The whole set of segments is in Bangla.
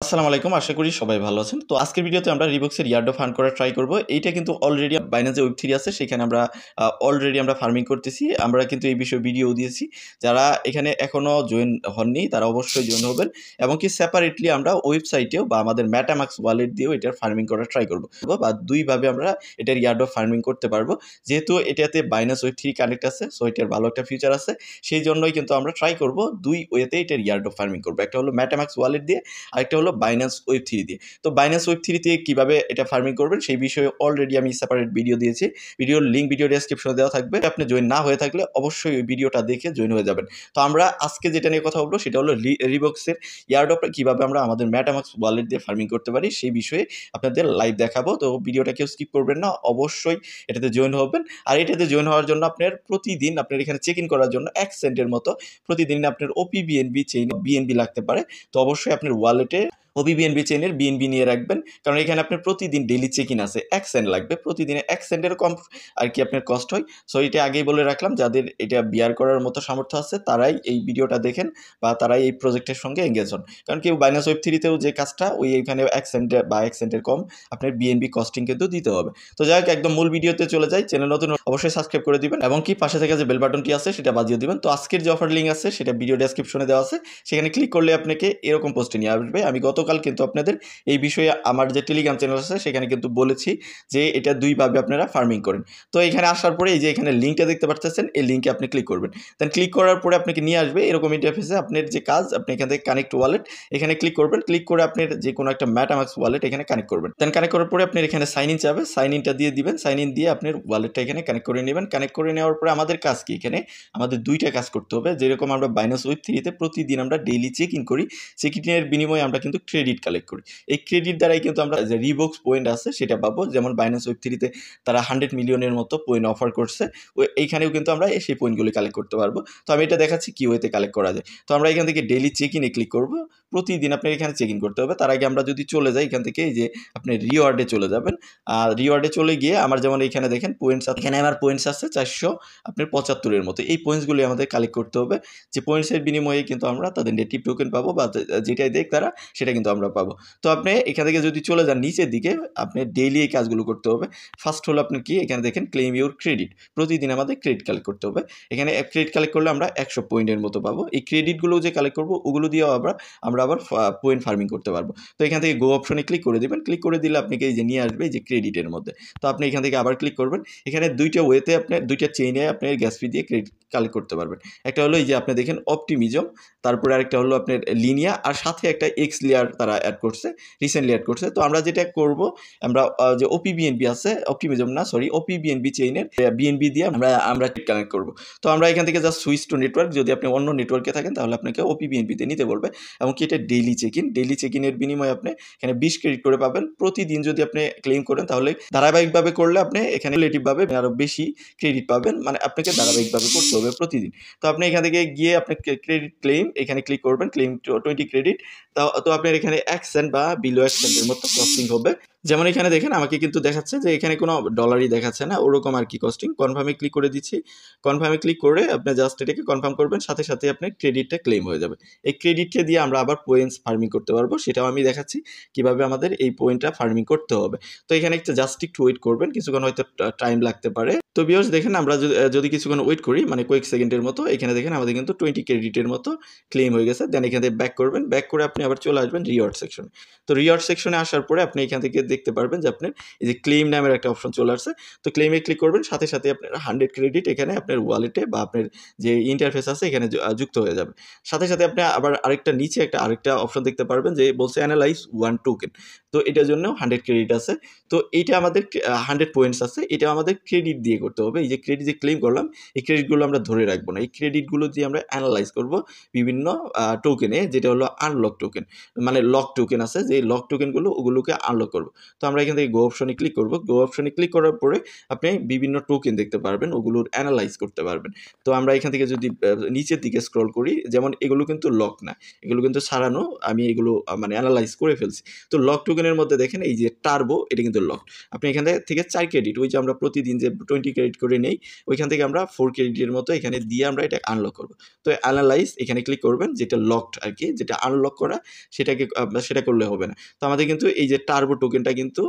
আসসালামু আলাইকুম, আশা করি সবাই ভালো আছেন। তো আজকের ভিডিওতে আমরা রিবক্সের ইয়ারডো ফান্ড করার ট্রাই করব। এইটা কিন্তু অলরেডি বাইন্যান্সে ওয়েব3 আছে, সেখানে আমরা অলরেডি ফার্মিং করতেছি। আমরা কিন্তু এই বিষয়ে ভিডিও দিয়েছি। যারা এখানে এখনও জয়েন হননি তারা অবশ্যই জয়েন হবেন, এবং কি সেপারেটলি আমরা ওয়েবসাইটেও বা আমাদের ম্যাটামাক্স ওয়ালেট দিয়েও এটার ফার্মিং করার ট্রাই করব, বা দুইভাবে আমরা এটার ইয়ারডো ফার্মিং করতে পারবো। যেহেতু এটাতে বাইন্যান্স ওয়েব3 কানেক্ট আছে, সো এটার ভালো একটা ফিচার আছে, সেই জন্যই কিন্তু আমরা ট্রাই করব দুই ওয়েতে এটার ইয়ারডো ফার্মিং করবো। একটা হলো ম্যাটামাক্স ওয়ালেট দিয়ে, আরেকটা হলো বাইন্যান্স ওয়েব3 দিয়ে। তো বাইন্যান্স ওয়েব3 দিয়ে কীভাবে এটা ফার্মিং করবেন সেই বিষয়ে অলরেডি আমি সেপারেট ভিডিও দিয়েছি। ভিডিওর লিঙ্ক ভিডিও ডেসক্রিপশনে দেওয়া থাকবে। আপনি জয়েন না হয়ে থাকলে অবশ্যই ওই ভিডিওটা দেখে জয়েন হয়ে যাবেন। তো আমরা আজকে যেটা নিয়ে কথা বলবো সেটা হলো রিবক্সের ইয়ারড্রপ কীভাবে আমরা আমাদের ম্যাটামাক্স ওয়ালেট দিয়ে ফার্মিং করতে পারি সেই বিষয়ে আপনাদের লাইভ দেখাবো। তো ভিডিওটা কেউ স্কিপ করবেন না, অবশ্যই এটাতে জয়েন হবেন। আর এটাতে জয়েন হওয়ার জন্য আপনার প্রতিদিন আপনার এখানে চেক ইন করার জন্য 1 সেন্টের মতো প্রতিদিন আপনার ওপি বিএনবি চেইন বিএনবি লাগতে পারে। তো অবশ্যই আপনার ওয়ালেটে ওবি বিএনবি চেইনের বিএনবি নিয়ে রাখবেন, কারণ এখানে আপনার প্রতিদিন ডেইলি চেক ইন আছে। 1 সেন্ট লাগবে, প্রতিদিনে 1 সেন্টের কম আর কি আপনার কস্ট হয়। সো এটা আগেই বলে রাখলাম, যাদের এটা বিয়ার করার মতো সামর্থ্য আছে তারাই এই ভিডিওটা দেখেন বা তারাই এই প্রজেক্টের সঙ্গে এঙ্গেজ হন। কারণ কেউ বাইন্যান্স ওয়েব3তেও যে কাজটা ওই এখানে 1 সেন্টের বা 1 সেন্টের কম আপনার বিএনবি কস্টিং কিন্তু দিতে হবে। তো যাই হোক, একদম মূল ভিডিওতে চলে যাই। চ্যানেল নতুন অবশ্যই সাবস্ক্রাইব করে দিবেন, এবং কি পাশে থেকে যে বেল বাটনটি আছে সেটা বাজিয়ে দিবেন। তো আজকের যে অফার লিঙ্ক আছে সেটা ভিডিও ডেসক্রিপশনে দেওয়া আছে, সেখানে ক্লিক করলে আপনাকে এরকম পোস্টে নিয়ে আসবে। আমি গতকাল কিন্তু আপনাদের এই বিষয়ে আমার যে টেলিগ্রাম চ্যানেল আছে সেখানে কিন্তু বলেছি যে এটা দুইভাবে আপনারা ফার্মিং করেন। তো এখানে আসার পরে এই যে এখানে লিঙ্কটা দেখতে পাচ্ছেন, এই লিঙ্কে আপনি ক্লিক করবেন। দেন ক্লিক করার পরে আপনাকে নিয়ে আসবে এরকম ইন্টারফেসে। আপনার যে কাজ, আপনি এখান থেকে কানেক্ট ওয়ালেট এখানে ক্লিক করবেন। ক্লিক করে আপনার যে কোনো একটা ম্যাটামাক্স ওয়ালেট এখানে কানেক্ট করবেন। দেন কানেক্ট করার পরে আপনার এখানে সাইন ইন চাবে, সাইন ইনটা দিয়ে দিবেন। সাইন ইন দিয়ে আপনার ওয়ালেটটা এখানে কানেক্ট করে নেবেন। কানেক্ট করে নেওয়ার পরে আমাদের কাজ কি, এখানে আমাদের দুইটা কাজ করতে হবে। যেরকম আমরা বাইন্যান্স ওয়েব3তে প্রতিদিন আমরা ডেইলি চেক ইন করি, চেক ইনের বিনিময়ে আমরা কিন্তু ক্রেডিট কালেক্ট করি। এই ক্রেডিট দ্বারাই কিন্তু আমরা যে রিবক্স পয়েন্ট আছে সেটা পাবো। যেমন বাইন্যান্স ওয়েব3তে তারা 100 মিলিয়নের মতো পয়েন্ট অফার করছে, এইখানেও কিন্তু আমরা সেই পয়েন্টগুলি কালেক্ট করতে পারবো। তো আমি এটা দেখাচ্ছি কি ওয়েতে কালেক্ট করা যায়। তো আমরা এখান থেকে ডেইলি চেক ইনে ক্লিক করবো। প্রতিদিন আপনার এখানে চেক ইন করতে হবে। তার আগে আমরা যদি চলে যাই এখান থেকে, এই যে আপনি রিওয়ার্ডে চলে যাবেন। আর রিওয়ার্ডে চলে গিয়ে আমার যেমন এখানে দেখেন পয়েন্টস, এখানে আমার পয়েন্টস আছে 475 মতো। এই পয়েন্টসগুলি আমাদের কালেক্ট করতে হবে। যে পয়েন্টসের বিনিময়ে কিন্তু আমরা তাদের নেটিভ টোকেন পাবো, বা যেটাই দেখ তারা সেটা কিন্তু আমরা পাবো। তো আপনি এখান থেকে যদি চলে যান নিচের দিকে, আপনি ডেইলি এই কাজগুলো করতে হবে। ফার্স্ট হলো আপনার কি, এখানে দেখেন ক্লেম ইউর ক্রেডিট। প্রতিদিন আমাদের ক্রেডিট কালেক্ট করতে হবে। এখানে ক্রেডিট কালেক্ট করলে আমরা 100 পয়েন্টের মতো পাবো। এই ক্রেডিটগুলো যে কালেক্ট করবো ওগুলো দিয়েও আমরা আবার পয়েন্ট ফার্মিং করতে পারবো। তো এখান থেকে গো অপশনে ক্লিক করে দেবেন। ক্লিক করে দিলে আপনাকে এই যে নিয়ে আসবে এই যে ক্রেডিটের মধ্যে। তো আপনি এখান থেকে আবার ক্লিক করবেন। এখানে দুইটা ওয়েতে আপনার দুইটা চেইনে আপনি গ্যাস ফি দিয়ে ক্রেডিট কালেক্ট করতে পারবেন। একটা হলো এই যে আপনি দেখেন অপটিমিজম, তারপরে আরেকটা হলো আপনার লিনিয়া, আর সাথে একটা এক্স লেয়ার তারা অ্যাড করছে, রিসেন্টলি অ্যাড করছে। তো আমরা যেটা করব, আমরা যে ওপি বিএনবি আছে, অপটিমিজম না সরি, ওপি বিএনবি চেইনের বিএনবি দিয়ে আমরা কানেক্ট করব। তো আমরা এখান থেকে জাস্ট সুইচ টু নেটওয়ার্ক, যদি আপনি অন্য নেটওয়ার্কে থাকেন তাহলে আপনাকে ওপি বিএনবিতে নিতে বলবে। এবং কি এটা ডেইলি চেক ইনের বিনিময়ে আপনি এখানে 20 ক্রেডিট করে পাবেন। প্রতিদিন যদি আপনি ক্লেম করেন তাহলে ধারাবাহিকভাবে করলে আপনি এখানে রিলেটিভভাবে আরও বেশি ক্রেডিট পাবেন। মানে আপনাকে ধারাবাহিকভাবে করতে হবে প্রতিদিন। তো আপনি এখান থেকে গিয়ে আপনি ক্রেডিট ক্লেম এখানে ক্লিক করবেন, ক্লেম 20 ক্রেডিট। তো আপনার এখানে 1 সেন্ট বা বিলো 1 সেন্টের মতো কস্টিং হবে। যেমন এখানে দেখেন আমাকে কিন্তু দেখাচ্ছে যে এখানে কোনো ডলারই দেখাচ্ছে না, ওরকম আর কি কস্টিং। কনফার্মে ক্লিক করে দিচ্ছি। কনফার্মে ক্লিক করে আপনি জাস্ট এটাকে কনফার্ম করবেন, সাথে সাথে আপনার ক্রেডিটটা ক্লেম হয়ে যাবে। এই ক্রেডিটকে দিয়ে আমরা আবার পয়েন্টস ফার্মিং করতে পারবো, সেটাও আমি দেখাচ্ছি কিভাবে আমাদের এই পয়েন্টটা ফার্মিং করতে হবে। তো এখানে জাস্ট একটু ওয়েট করবেন, কিছুক্ষণ হয়তো টাইম লাগতে পারে। তো ভিউয়ার্স দেখেন, আমরা যদি কিছুক্ষণ ওয়েট করি, মানে কয়েক সেকেন্ডের মতো, এখানে দেখেন আমাদের কিন্তু 20 ক্রেডিটের মতো ক্লেম হয়ে গেছে। দেন এখান থেকে ব্যাক করবেন, ব্যাক করে আপনি আবার চলে আসবেন রিওয়ার্ড সেকশনে। তো রিওয়ার্ড সেকশনে আসার পরে আপনি এখান থেকে দেখতে পারবেন যে আপনার এই যে ক্লেম নামের একটা অপশন চলে আসছে। তো ক্লেমে ক্লিক করবেন, সাথে সাথে আপনার 100 ক্রেডিট এখানে আপনার ওয়ালেটে বা আপনার যে ইন্টারফেস আছে এখানে যুক্ত হয়ে যাবে। সাথে সাথে আপনি আবার আরেকটা নিচে আরেকটা অপশন দেখতে পারবেন যে বলছে অ্যানালাইজ 1 টোকেন। তো এটার জন্য 100 ক্রেডিট আছে। তো এইটা আমাদের 100 পয়েন্টস আছে, এটা আমাদের ক্রেডিট দিয়ে করতে হবে। এই যে ক্রেডিট যে ক্লেম করলাম, এই ক্রেডিটগুলো আমরা ধরে রাখবো না। এই ক্রেডিটগুলো দিয়ে আমরা অ্যানালাইজ করব বিভিন্ন টোকেনে, যেটা হলো আনলক টোকেন। মানে লক টোকেন আছে, যে লক টোকেনগুলো ওগুলোকে আনলক করব। তো আমরা এখান থেকে গো অপশনে ক্লিক করব। গো অপশনে ক্লিক করার পরে আপনি বিভিন্ন টোকেন দেখতে পারবেন, ওগুলোর অ্যানালাইজ করতে পারবেন। তো আমরা এখান থেকে যদি নিচের দিকে স্ক্রল করি, যেমন এগুলো কিন্তু লক না, এগুলো কিন্তু সারানো, আমি এগুলো মানে অ্যানালাইজ করে ফেলছি। তো লক টোকেনের মধ্যে দেখেন এই যে টার্বো, এটা কিন্তু লক। আপনি এখান থেকে 4 ক্রেডিট, ওই যে আমরা প্রতিদিন যে 20 ক্রেডিট করে নেই, ওইখান থেকে আমরা 4 ক্রেডিটের মতো এখানে দিয়ে আমরা এটা আনলক করব। তো অ্যানালাইজ এখানে ক্লিক করবেন, যেটা লকড আর কি, যেটা আনলক করা সেটাকে সেটা করলে হবে না। তো আমাদের কিন্তু এই যে টার্বো টোকেনটা কিন্তু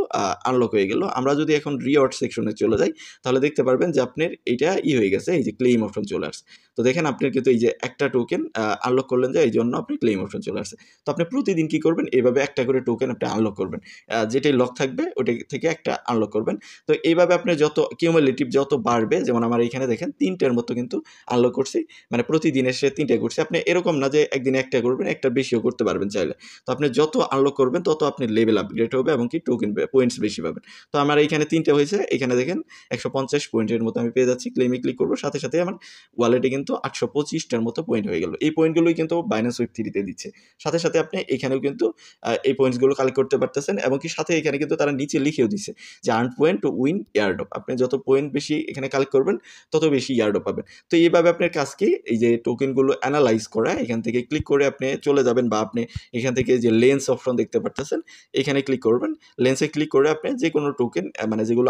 আনলক হয়ে গেল। আমরা যদি এখন রিওয়ার্ড সেকশনে চলে যাই তাহলে দেখতে পারবেন যে আপনার এইটা হয়ে গেছে, এই যে ক্লেইম অপশন চলে আসছে। তো দেখেন আপনার কিন্তু এই যে একটা টোকেন আনলক করলেন, যে এই জন্য আপনি ক্লেইম অপশন চলে আসছে। তো আপনি প্রতিদিন কি করবেন, এভাবে একটা করে টোকেন আপনি আনলক করবেন, যেটাই লক থাকবে ওটা থেকে একটা আনলক করবেন। তো এইভাবে আপনি যত কিউমুলেটিভ যত বাড়বে, যেমন আমার এখানে দেখেন 3টার মতো কিন্তু আনলক করছি, মানে প্রতিদিন এসে 3টা করছি। আপনি এরকম না যে একদিনে একটা করবেন, একটা বেশিও করতে পারবেন চাইলে। তো আপনি যত আনলক করবেন তত আপনি লেভেল আপগ্রেড হবে এবং কি টোকেন পয়েন্টস বেশি পাবেন। তো আমার এইখানে 3টা হয়েছে, এখানে দেখেন 150 পয়েন্টের মতো আমি পেয়ে যাচ্ছি। ক্লেমে ক্লিক করবো, সাথে সাথে আমার ওয়ালেটে কিন্তু 825টার মতো পয়েন্ট হয়ে গেল। এই পয়েন্টগুলোই কিন্তু বাইন্যান্স ওয়েব 3 দিচ্ছে। সাথে সাথে আপনি এখানেও কিন্তু এই পয়েন্টসগুলো কালেক্ট করতে পারতেছেন, এবং কি সাথে এখানে কিন্তু তারা নিচে লিখেও দিচ্ছে যে earn point to win airdrop. আপনি যত পয়েন্ট বেশি এখানে কালেক্ট করবেন তত বেশি ইয়ারড্রপ পাবেন। তো এইভাবে আপনার কাজ কি, এই যে টোকেনগুলো অ্যানালাইজ করা, এখান থেকে ক্লিক করে আপনি চলে যাবেন, বা আপনি এখান থেকে যে লেন্স অপশন দেখতে পারতেছেন এখানে ক্লিক করবেন। লেন্সে ক্লিক করে আপনি যে কোনো টোকেন মানে যেগুলো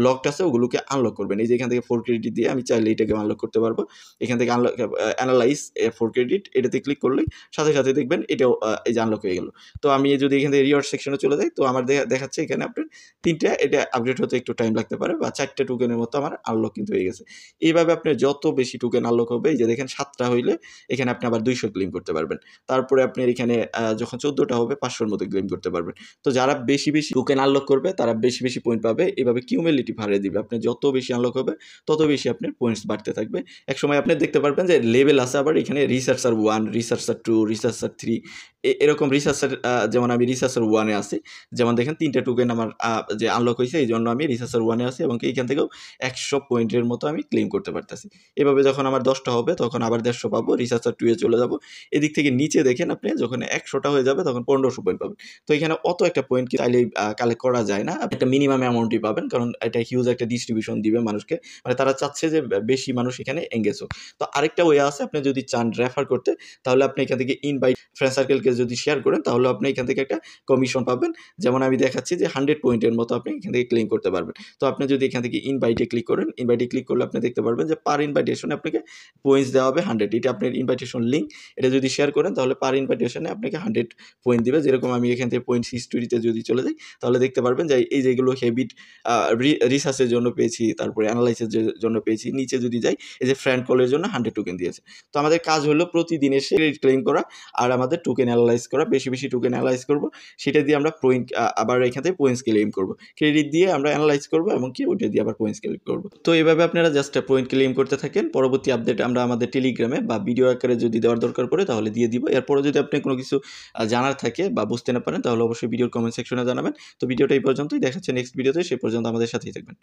লকড আছে ওগুলোকে আনলক করবেন। এই যে এখান থেকে 4 ক্রেডিট দিয়ে আমি চাইলে এটাকে আনলক করতে পারবো। এখান থেকে আনলক অ্যানালাইজ 4 ক্রেডিট এটাতে ক্লিক করলেই সাথে সাথে দেখবেন এটাও এই যে আনলক হয়ে গেল। তো আমি যদি এখান থেকে রিওয়ার্ড সেকশনে চলে যাই, তো আমার দেখাচ্ছে এখানে আপনার 3টা, এটা আপডেট হতে একটু টাইম লাগতে পারে, বা 4টে টোকেনের মতো আমার আনলক কিন্তু হয়ে গেছে। এইভাবে আপনি যত বেশি টোকেন আনলক হবে, এই যে দেখেন 7টা হইলে এখানে আপনি আবার 200 ক্লেম করতে পারবেন। তারপরে আপনার এখানে যখন 14টা হবে 500-র মতো ক্লেম করতে পারবেন। তো যারা বেশি বেশি টোকেন আনলক করবে তারা বেশি বেশি পয়েন্ট পাবে। এভাবে কিউমুলেটিভ হারে দিবে, আপনি যত বেশি আনলক হবে তত বেশি আপনার পয়েন্টস বাড়তে থাকবে। একসময় আপনি দেখতে পারবেন যে লেভেল আছে আবার এখানে রিসার্চার 1, রিসার্চার 2, রিসার্চার 3, এরকম রিসার্চার, যেমন আমি রিসার্চার 1-এ আছি। যেমন দেখেন 3টা টোকেন আমার যে আনলক হয়েছে, এই জন্য আমি রিসার্চার 1-এ আছি, এবং এইখান থেকেও 100 পয়েন্টের মতো আমি ক্লেম করতে পারতেছি। এভাবে যখন আমার 10টা হবে তখন আবার 150 পাবো, রিসার্চার 2-এ চলে যাব। এদিক থেকে নিচে দেখেন আপনি যখন 100টা হয়ে যাবে তখন 1500 পয়েন্ট পাবেন। তো এখানে অত একটা পয়েন্ট কি চাইলেই কালেক্ট করা যায় না, একটা মিনিমাম অ্যামাউন্টই পাবেন, কারণ এটা হিউজ একটা ডিস্ট্রিবিউশন দিবে মানুষকে, মানে তারা চাচ্ছে যে বেশি মানুষ এখানে এঙ্গেজ হোক। তো আরেকটা ওয়ে আছে, আপনি যদি চান রেফার করতে তাহলে আপনি এখান থেকে ইনভাইট ফ্রেন্ড সার্কেলকে যদি শেয়ার করেন তাহলে আপনি এখান থেকে একটা কমিশন পাবেন। যেমন আমি দেখাচ্ছি যে 100 পয়েন্টের মতো আপনি এখান থেকে ক্লেম করতে পারবেন। তো আপনি যদি এখান থেকে ইনভাইটে ক্লিক করেন, ইনভাইটে ক্লিক করলে আপনি দেখতে পারবেন যে পার ইনভাইটেশনে আপনাকে পয়েন্টস দেওয়া হবে 100। এটা আপনার ইনভাইটেশন লিঙ্ক, এটা যদি শেয়ার করেন তাহলে পার ইনভাইটেশনে আপনাকে 100 পয়েন্ট দিবে। যেরকম আমি এখান থেকে পয়েন্টস হিস্টোরিতে যদি চলে যাই তাহলে দেখতে পারবেন যে এই যেগুলো হেবিট রিসার্চের জন্য পেয়েছি, তারপরে অ্যানালাইসিসের জন্য পেয়েছি। নিচে যদি যাই, এই যে ফ্রেন্ড কলের জন্য 100 টোকেন দিয়েছে। তো আমাদের কাজ হলো প্রতিদিন এসে ক্লেম করা আর আমাদের টোকেন অ্যানালাইজ করা, বেশি বেশি টোকেন অ্যানালাইজ করব, সেটা দিয়ে আমরা পয়েন্ট আবার এখান থেকে পয়েন্টস ক্লেম করব। ক্রেডিট দিয়ে আমরা অ্যানালাইজ করব এবং কি ওইটা দিয়ে আবার পয়েন্টস ক্লেম করব। তো এইভাবে আপনারা জাস্ট পয়েন্ট ক্লেম করতে থাকেন। পরবর্তী আপডেট আমরা আমাদের টেলিগ্রামে বা ভিডিও আকারে যদি দেওয়ার দরকার পড়ে তাহলে দিয়ে দিব। এরপরে যদি আপনি কোনো কিছু জানার থাকে বা বুঝতে না পারেন তাহলে অবশ্যই ভিডিওর কমেন্ট সেকশনে জানাবেন। তো ভিডিওটা এই পর্যন্তই, দেখাচ্ছে নেক্সট ভিডিওতে, সেই পর্যন্ত আমাদের সাথেই থাকবেন।